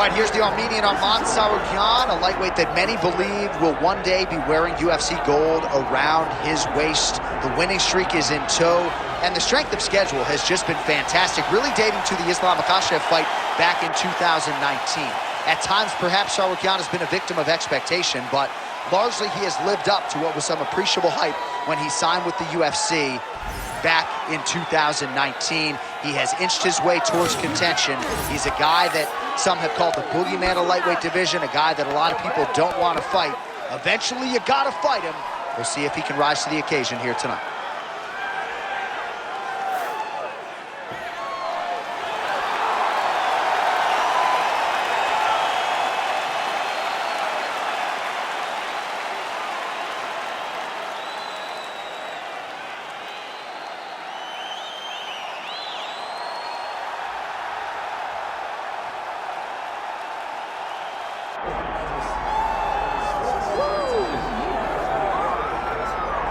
All right, here's the Armenian Arman Tsarukyan, a lightweight that many believe will one day be wearing UFC gold around his waist. The winning streak is in tow, and the strength of schedule has just been fantastic, really dating to the Islam Makhachev fight back in 2019. At times, perhaps Tsarukyan has been a victim of expectation, but largely he has lived up to what was some appreciable hype when he signed with the UFC back in 2019. He has inched his way towards contention. He's a guy that some have called the boogeyman of lightweight division, a guy that a lot of people don't want to fight. Eventually, you gotta fight him. We'll see if he can rise to the occasion here tonight.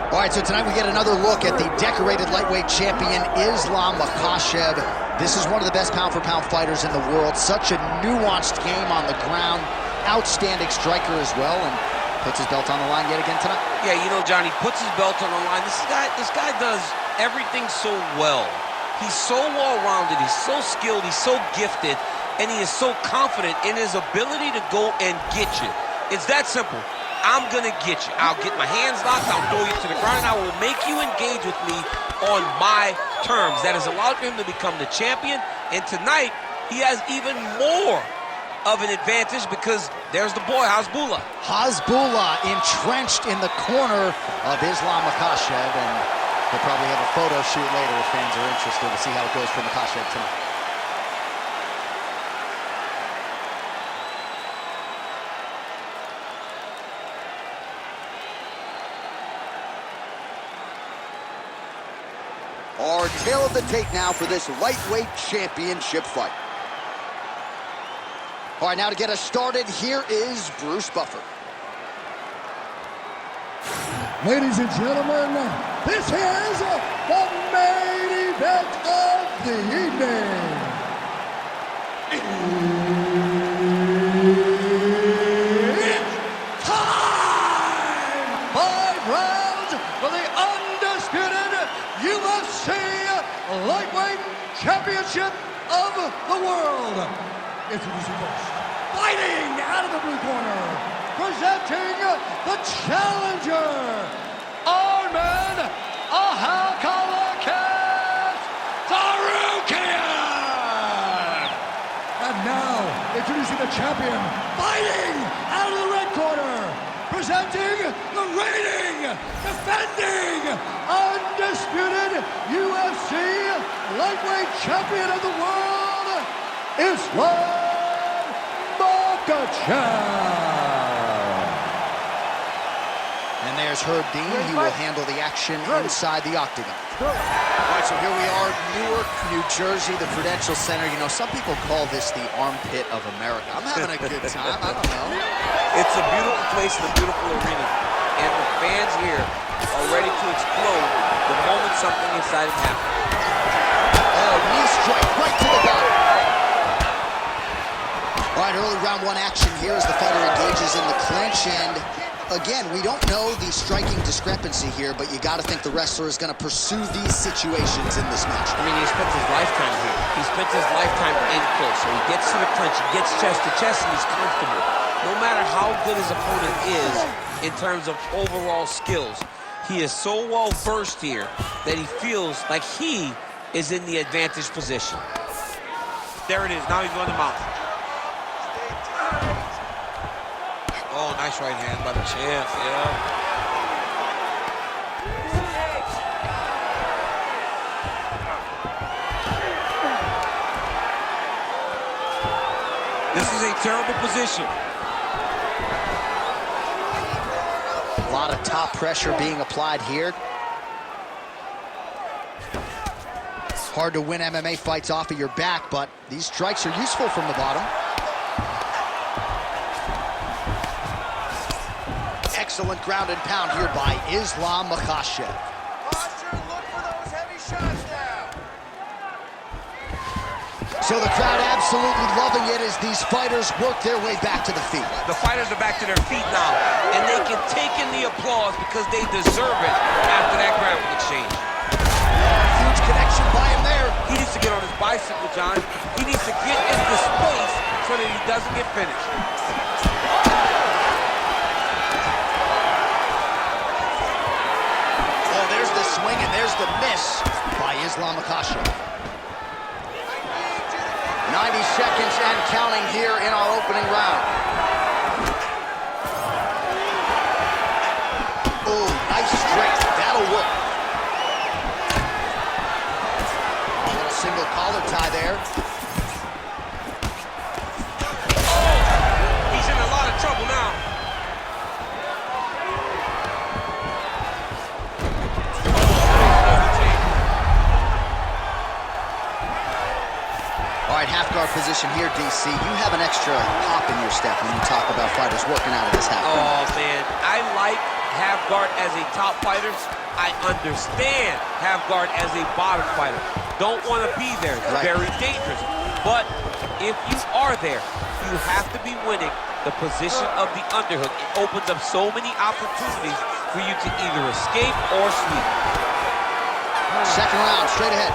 All right, so tonight we get another look at the decorated lightweight champion, Islam Makhachev. This is one of the best pound-for-pound fighters in the world. Such a nuanced game on the ground. Outstanding striker as well, and puts his belt on the line yet again tonight. Yeah, you know, Johnny, puts his belt on the line. This guy does everything so well. He's so well-rounded, he's so skilled, he's so gifted, and he is so confident in his ability to go and get you. It's that simple. I'm gonna get you. I'll get my hands locked, I'll throw you to the ground, and I will make you engage with me on my terms. That has allowed him to become the champion, and tonight, he has even more of an advantage because there's the boy, Hasbullah. Hasbullah entrenched in the corner of Islam Makhachev, and we'll probably have a photo shoot later if fans are interested to see how it goes for Makhachev tonight. Our tail of the tape now for this lightweight championship fight. All right, now to get us started, here is Bruce Buffer. Ladies and gentlemen, this is the main event of the evening. It's time! 5 rounds for the undisputed UFC Lightweight Championship of the world. Introducing first, fighting out of the blue corner, presenting the challenger, Arman Tsarukyan. And now, introducing the champion, fighting out of the red corner, presenting the reigning, defending, undisputed UFC Lightweight Champion of the world, Islam Makhachev. And there's Herb Dean. He will handle the action inside the octagon. All right, so here we are, Newark, New Jersey, the Prudential Center. You know, some people call this the armpit of America. I'm having a good time. I don't know. It's a beautiful place and a beautiful arena. And the fans here are ready to explode the moment something exciting happens. Oh, knee strike right to the gut. All right, early round 1 action here as the fighter engages in the clinch. And again, we don't know the striking discrepancy here, but you got to think the wrestler is going to pursue these situations in this match. I mean, he spent his lifetime here. He spent his lifetime in close. So he gets to the clinch, he gets chest to chest, and he's comfortable. No matter how good his opponent is in terms of overall skills, he is so well versed here that he feels like he is in the advantage position. There it is. Now he's going to mount. Oh, nice right hand by the champ, yeah. This is a terrible position. A lot of top pressure being applied here. It's hard to win MMA fights off of your back, but these strikes are useful from the bottom. Excellent ground and pound here by Islam Makhachev. Posture, look for those heavy shots now. So the crowd absolutely loving it as these fighters work their way back to the feet. The fighters are back to their feet now, and they can take in the applause because they deserve it after that grappling exchange. Huge connection by him there. He needs to get on his bicycle, John. He needs to get into space so that he doesn't get finished. Oh, there's the swing and there's the miss by Makhachev. 90 seconds and counting here in our opening round. Oh, nice straight. That'll work. A little single collar tie there. Oh, he's in a lot of trouble now. All right, half guard position here, DC. You have an extra pop in your step when you talk about fighters working out of this half guard. Oh, man. I like half guard as a top fighter. I understand half guard as a bottom fighter. Don't want to be there. It's very dangerous. But if you are there, you have to be winning the position of the underhook. It opens up so many opportunities for you to either escape or sweep. Second round, straight ahead.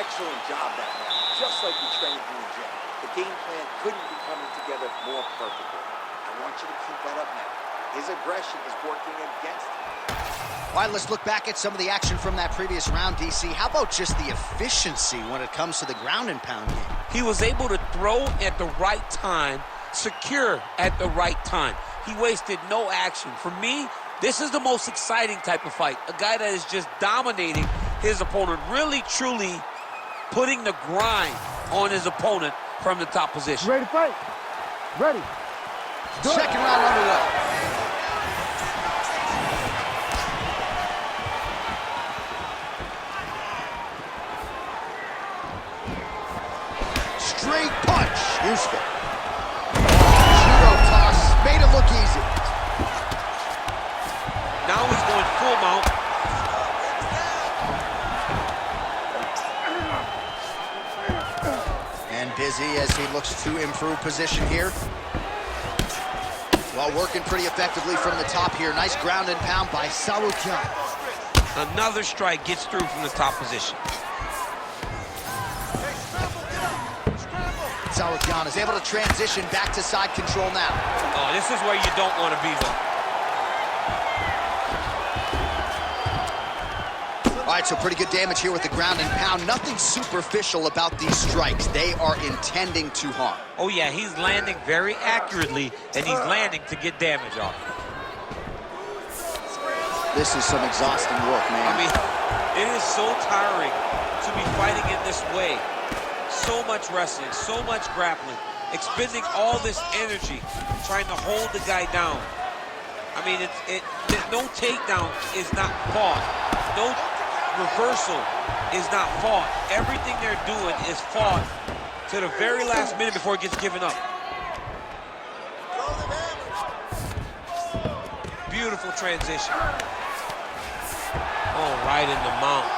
Excellent job that round, just like you trained in the gym. The game plan couldn't be coming together more perfectly. I want you to keep that up now. His aggression is working against him. All right, let's look back at some of the action from that previous round, DC. How about just the efficiency when it comes to the ground and pound game? He was able to throw at the right time, secure at the right time. He wasted no action. For me, this is the most exciting type of fight. A guy that is just dominating his opponent, really, truly putting the grind on his opponent from the top position. Ready to fight? Ready. Second round underway. Straight punch. Useful. Judo toss. Made it look easy. Now he's going full mount. And busy as he looks to improve position here. Well, working pretty effectively from the top here. Nice ground and pound by Tsarukyan. Another strike gets through from the top position. Tsarukyan is able to transition back to side control now. Oh, this is where you don't want to be, though. All right, so pretty good damage here with the ground and pound. Nothing superficial about these strikes. They are intending to harm. Oh, yeah, he's landing very accurately, and he's landing to get damage off. This is some exhausting work, man. I mean, it is so tiring to be fighting in this way. So much wrestling, so much grappling, expending all this energy trying to hold the guy down. I mean, no takedown is not fought. No reversal is not fought. Everything they're doing is fought to the very last minute before it gets given up. Beautiful transition. Oh, right in the mount.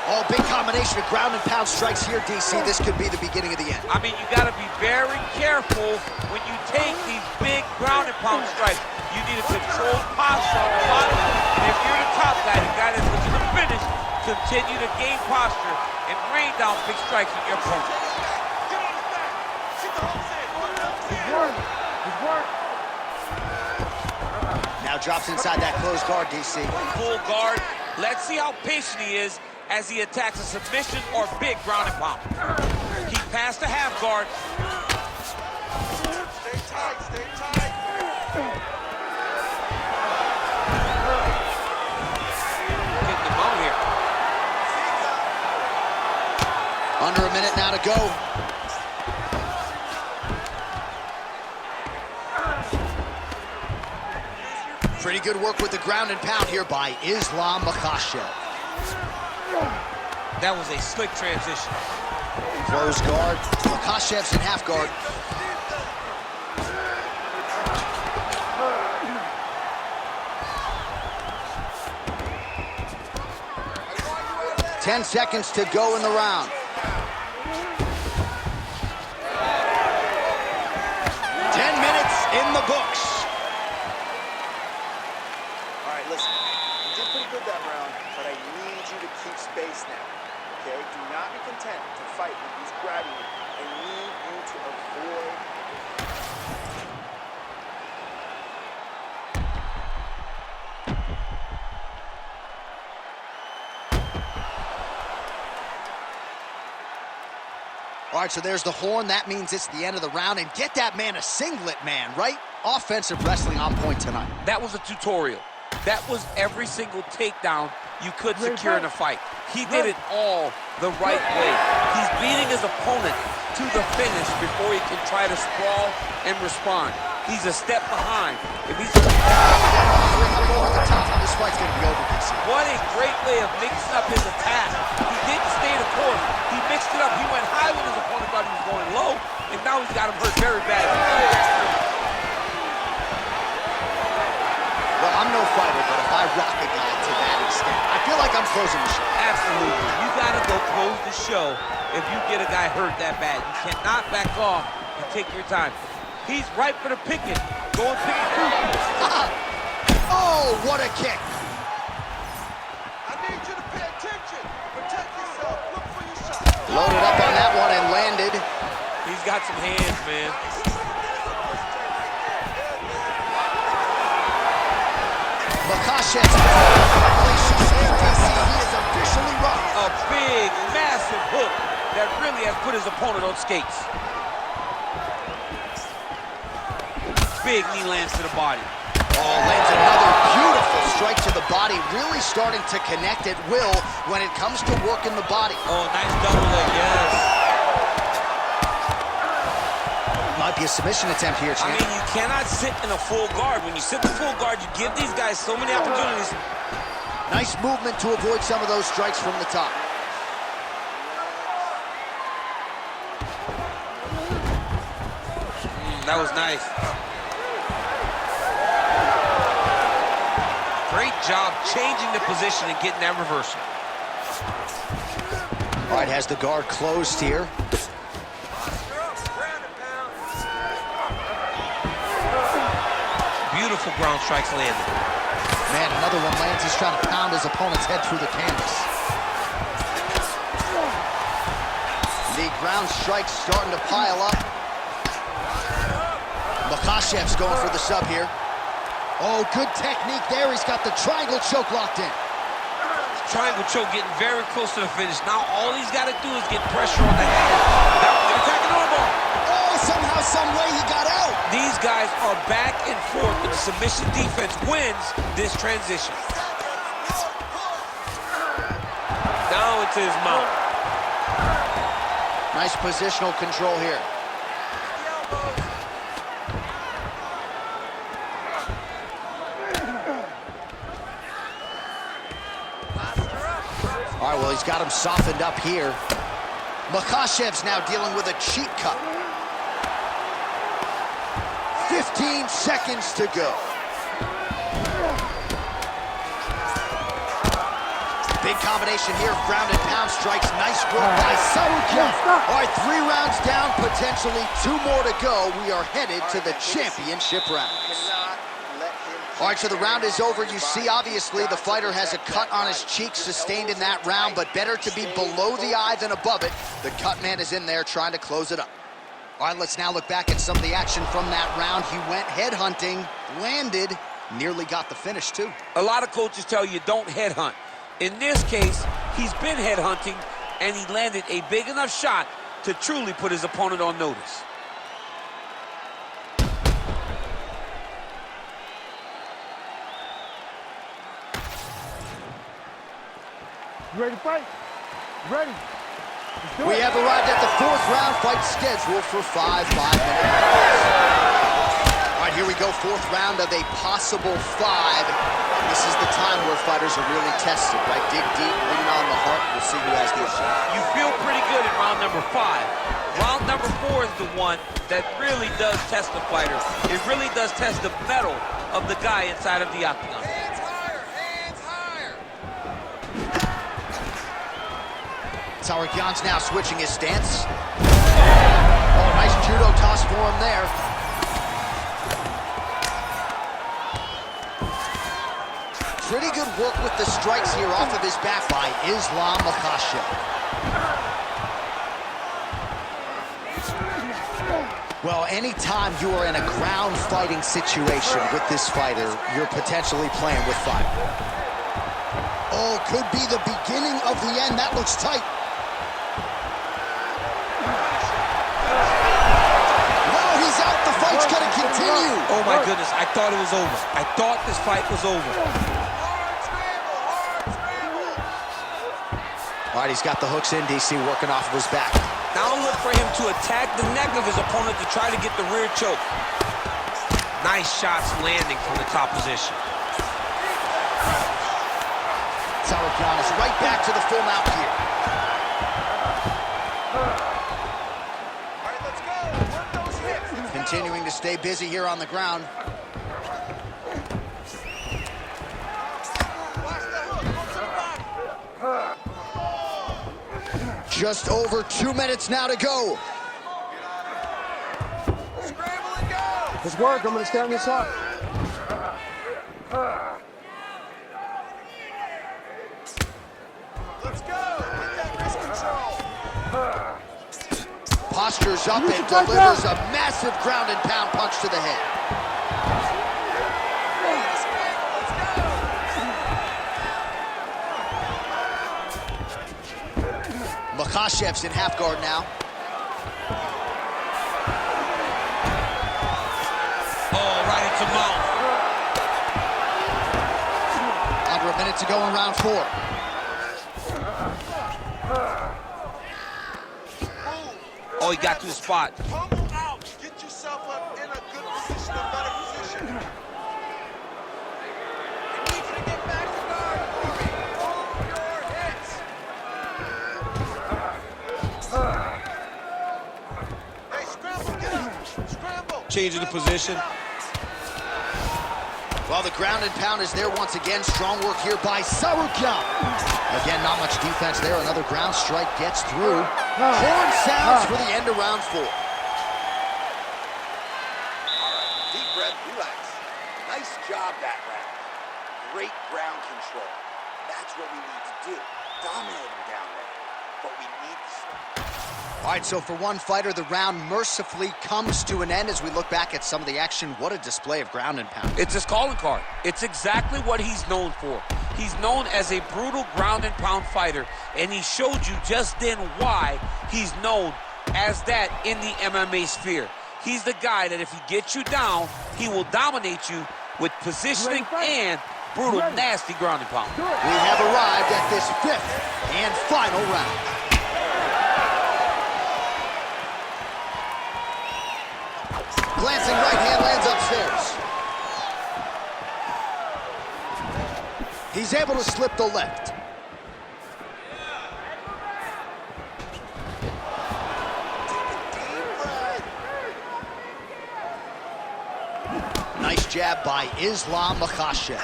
Oh, big combination of ground and pound strikes here, DC. This could be the beginning of the end. I mean, you got to be very careful when you take these big ground and pound strikes. You need a controlled posture on the bottom. And if you're the top guy, the guy that's looking to finish, continue to gain posture and rain down big strikes on your opponent. Now drops inside that closed guard, DC. Full guard. Let's see how patient he is as he attacks a submission or big ground and pound. He passed the half guard. Stay tight, stay tight. Getting the mount here. Under a minute now to go. Pretty good work with the ground and pound here by Makhachev. That was a slick transition. Close guard. Makhachev's in half guard. 10 seconds to go in the round. 10 minutes in the books. All right, listen. You did pretty good that round, but I need you to keep space now. Okay? Do not be content to fight when he's grabbing you. I need you to avoid. All right, so there's the horn. That means it's the end of the round. And get that man a singlet, man, right? Offensive wrestling on point tonight. That was a tutorial. That was every single takedown you could secure in a fight. He did it all the right way. He's beating his opponent to the finish before he can try to sprawl and respond. He's a step behind. If he's This fight's going to be over, DC. What a great way of mixing up his attack. He didn't stay the course. He mixed it up. He went high when his opponent thought he was going low, and now he's got him hurt very badly. Well, I'm no fighter, but if I rock a guy to that extent, I feel like I'm closing the show. Absolutely. You got to go close the show if you get a guy hurt that bad. You cannot back off and take your time. He's right for the picking. Go and pick it through. Oh, what a kick. I need you to pay attention. Protect yourself. Look for your shot. Loaded up on that one and landed. He's got some hands, man. Makhachev. He is officially rocked. A big, massive hook that really has put his opponent on skates. Big knee lands to the body. Oh, lands another beautiful strike to the body, really starting to connect at will when it comes to working the body. Oh, nice double leg, yes. Might be a submission attempt here, champ. I mean, you cannot sit in a full guard. When you sit in full guard, you give these guys so many opportunities. Nice movement to avoid some of those strikes from the top. That was nice. Great job changing the position and getting that reversal. All right, has the guard closed here. Beautiful ground strikes landed. Man, another one lands. He's trying to pound his opponent's head through the canvas. The ground strikes starting to pile up. Makhachev's going for the sub here. Oh, good technique there. He's got the triangle choke locked in. Triangle choke getting very close to the finish. Now all he's got to do is get pressure on the head. They're attacking armbar. Oh, somehow, some way he got out. These guys are back and forth, but the submission defense wins this transition. Now into his mouth. Nice positional control here. All right, well, he's got him softened up here. Makhachev's now dealing with a cheek cut. 15 seconds to go. Big combination here, ground and pound strikes. Nice work by Tsarukyan. All right, 3 rounds down, potentially 2 more to go. We are headed to the championship rounds. All right, so the round is over. You see, obviously, the fighter has a cut on his cheek sustained in that round, but better to be below the eye than above it. The cut man is in there trying to close it up. All right, let's now look back at some of the action from that round. He went headhunting, landed, nearly got the finish, too. A lot of coaches tell you don't headhunt. In this case, he's been headhunting, and he landed a big enough shot to truly put his opponent on notice. You ready to fight? Ready. We have arrived at the 4th round, fight scheduled for 5 5-minute rounds. All right, here we go, 4th round of a possible 5. This is the time where fighters are really tested, right? Dig deep, lean on the heart. We'll see who has the issue. You feel pretty good in round number 5. Round number 4 is the one that really does test the fighter. It really does test the mettle of the guy inside of the octagon. Hands higher, hands higher. Tsarukyan's now switching his stance. Oh, nice judo toss for him there. Pretty good work with the strikes here off of his back by Islam Makhachev. Well, anytime you are in a ground fighting situation with this fighter, you're potentially playing with fire. Oh, could be the beginning of the end. That looks tight. No, he's out. The fight's gonna continue. Oh my goodness, I thought it was over. I thought this fight was over. All right, he's got the hooks in, DC, working off of his back. Now look for him to attack the neck of his opponent to try to get the rear choke. Nice shots landing from the top position. Tsarukyan is right back to the full mount here. All right, let's go. Work those hips. Continuing to stay busy here on the ground. Watch the hook. Go to the body. Just over 2 minutes now to go. Scramble and go. Let's work. I'm going to stay on this side. Let's go. Get that wrist control. Postures up and delivers a massive ground and pound punch to the head. Makhachev's in half guard now. Oh, right into mouth. Under a minute to go in round 4. Oh, he got to the spot. Pummel out. Get yourself up in a good position, a better position. I need you to get back to guard for me. Hold your hits. Hey, scramble, get up. Scramble. Changing the position. Well, the ground and pound is there once again. Strong work here by Tsarukyan. Again, not much defense there. Another ground strike gets through. Horn sounds for the end of round 4. All right, deep breath, relax. Nice job that round. Great ground control. That's what we need to do. Dominate him down there. But we need to stop. All right, so for one fighter, the round mercifully comes to an end as we look back at some of the action. What a display of ground and pound. It's his calling card. It's exactly what he's known for. He's known as a brutal ground and pound fighter, and he showed you just then why he's known as that in the MMA sphere. He's the guy that if he gets you down, he will dominate you with positioning and brutal, nasty ground and pound. We have arrived at this 5th and final round. Glancing right hand lands upstairs. He's able to slip the left. Nice jab by Islam Makhachev.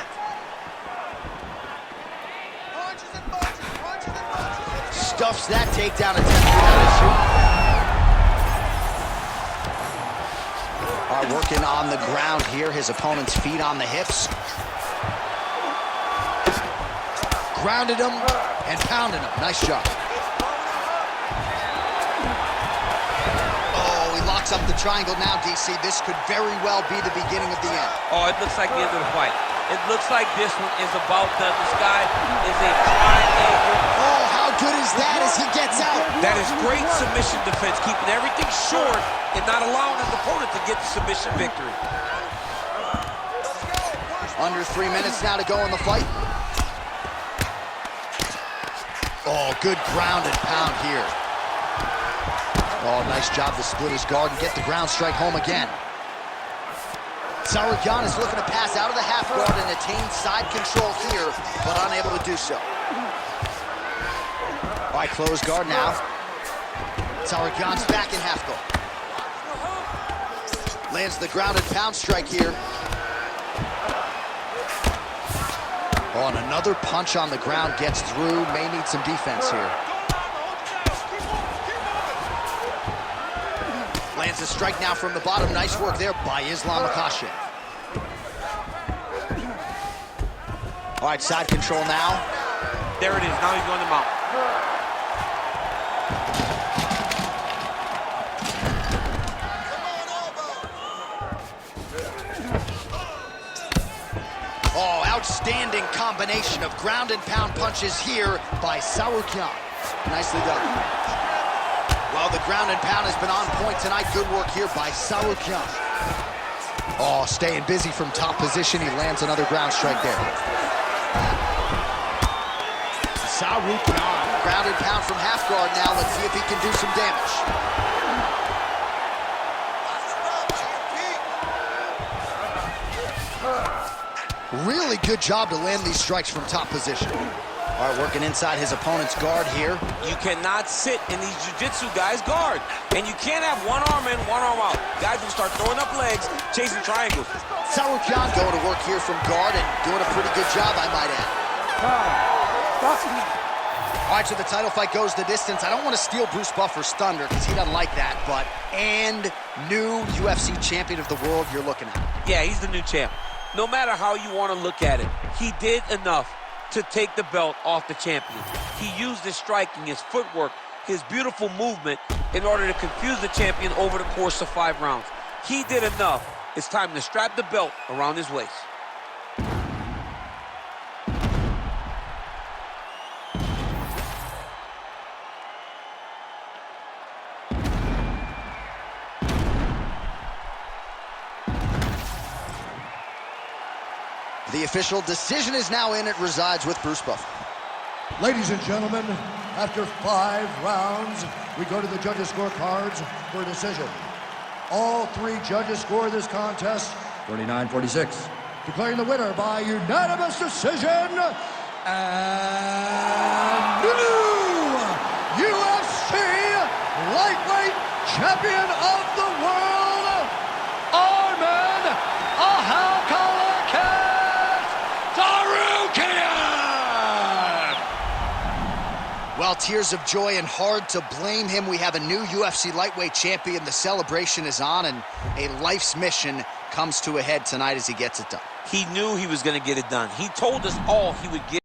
Punches and punches, punches and punches. Stuffs that takedown attempt without issue. Working on the ground here, his opponent's feet on the hips. Grounded him and pounded him. Nice job. Oh, he locks up the triangle now, DC. This could very well be the beginning of the end. Oh, it looks like the end of the fight. It looks like this one is about done. This guy is a triangle. Oh, how good is that as he gets out? That is great submission defense, keeping everything short and not allowing his opponent to get the submission victory. Under 3 minutes now to go in the fight. Oh, good ground and pound here. Oh, nice job to split his guard and get the ground strike home again. Tsarukyan is looking to pass out of the half guard and attain side control here, but unable to do so. All right, closed guard now. Tsarukyan's back in half guard. Lands the ground and pound strike here. Oh, and another punch on the ground gets through. May need some defense here. Lands a strike now from the bottom. Nice work there by Islam Makhachev. All right, side control now. There it is. Now he's going to mount. Oh, outstanding combination of ground and pound punches here by Tsarukyan. Nicely done. Well, the ground and pound has been on point tonight. Good work here by Tsarukyan. Oh, staying busy from top position. He lands another ground strike there. Tsarukyan, ground and pound from half guard now. Let's see if he can do some damage. Really good job to land these strikes from top position. All right, working inside his opponent's guard here. You cannot sit in these jiu-jitsu guys' guard. And you can't have one arm in, one arm out. Guys will start throwing up legs, chasing triangles. Tsarukyan going to work here from guard and doing a pretty good job, I might add. All right, so the title fight goes the distance. I don't want to steal Bruce Buffer's thunder because he doesn't like that, but new UFC champion of the world you're looking at. Yeah, he's the new champ. No matter how you want to look at it, he did enough to take the belt off the champion. He used his striking, his footwork, his beautiful movement in order to confuse the champion over the course of 5 rounds. He did enough. It's time to strap the belt around his waist. The official decision is now in. It resides with Bruce Buffer. Ladies and gentlemen, after 5 rounds, we go to the judges' scorecards for a decision. All 3 judges score this contest 49-46. Declaring the winner by unanimous decision, and new UFC lightweight champion of the world, Arman Tsarukyan! Well, tears of joy and hard to blame him. We have a new UFC lightweight champion. The celebration is on, and a life's mission comes to a head tonight as he gets it done. He knew he was going to get it done. He told us all he would get